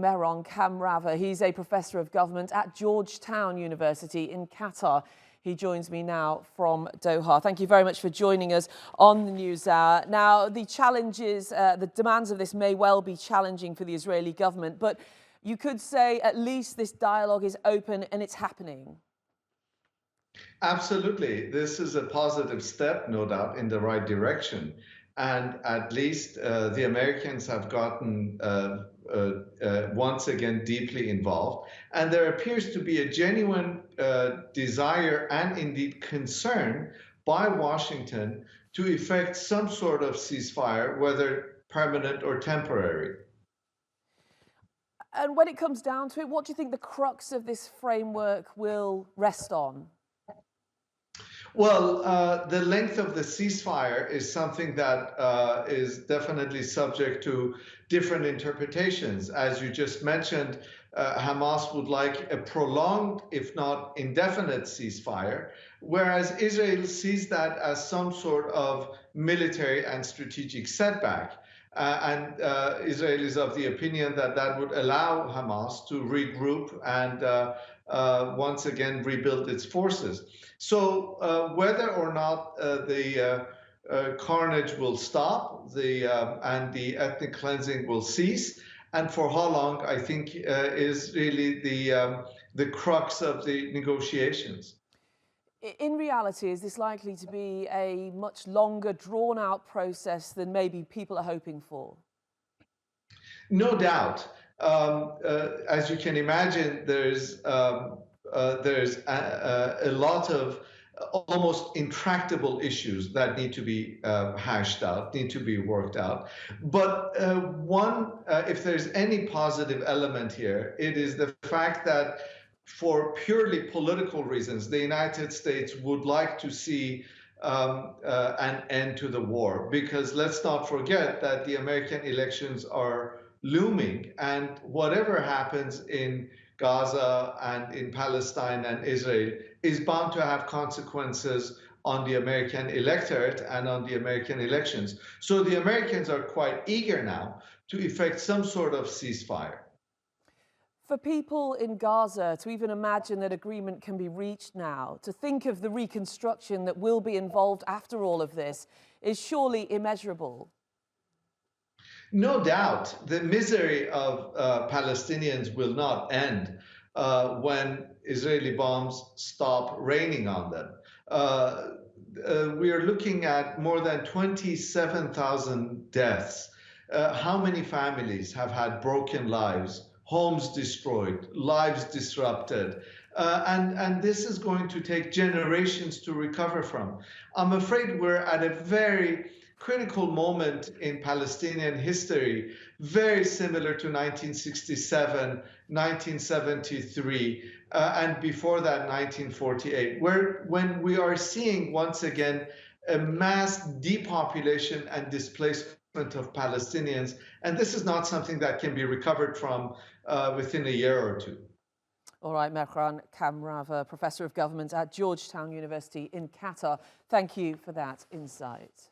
Mehran Kamrava. He's a professor of government at Georgetown University in Qatar. He joins me now from Doha. Thank you very much for joining us on the NewsHour. Now, the challenges, the demands of this may well be challenging for the Israeli government, but you could say at least this dialogue is open and it's happening. Absolutely. This is a positive step, no doubt, in the right direction. And at least the Americans have gotten once again deeply involved. And there appears to be a genuine desire and indeed concern by Washington to effect some sort of ceasefire, whether permanent or temporary. And when it comes down to it, what do you think the crux of this framework will rest on? Well, the length of the ceasefire is something that is definitely subject to different interpretations. As you just mentioned, Hamas would like a prolonged, if not indefinite, ceasefire, whereas Israel sees that as some sort of military and strategic setback. Israel is of the opinion that that would allow Hamas to regroup and once again rebuild its forces. So whether or not the carnage will stop, and the ethnic cleansing will cease, and for how long, I think is really the crux of the negotiations. In reality, is this likely to be a much longer, drawn-out process than maybe people are hoping for? No doubt. As you can imagine, there's a lot of almost intractable issues that need to be hashed out, need to be worked out. But if there's any positive element here, it is the fact that for purely political reasons, the United States would like to see an end to the war, because let's not forget that the American elections are looming, and whatever happens in Gaza and in Palestine and Israel is bound to have consequences on the American electorate and on the American elections. So the Americans are quite eager now to effect some sort of ceasefire. For people in Gaza to even imagine that agreement can be reached now, to think of the reconstruction that will be involved after all of this, is surely immeasurable. No doubt, the misery of Palestinians will not end when Israeli bombs stop raining on them. We are looking at more than 27,000 deaths. How many families have had broken lives, homes destroyed, lives disrupted? And this is going to take generations to recover from. I'm afraid we're at a very critical moment in Palestinian history, very similar to 1967, 1973, and before that, 1948, when we are seeing once again a mass depopulation and displacement of Palestinians, and this is not something that can be recovered from within a year or two. All right, Mehran Kamrava, Professor of Government at Georgetown University in Qatar. Thank you for that insight.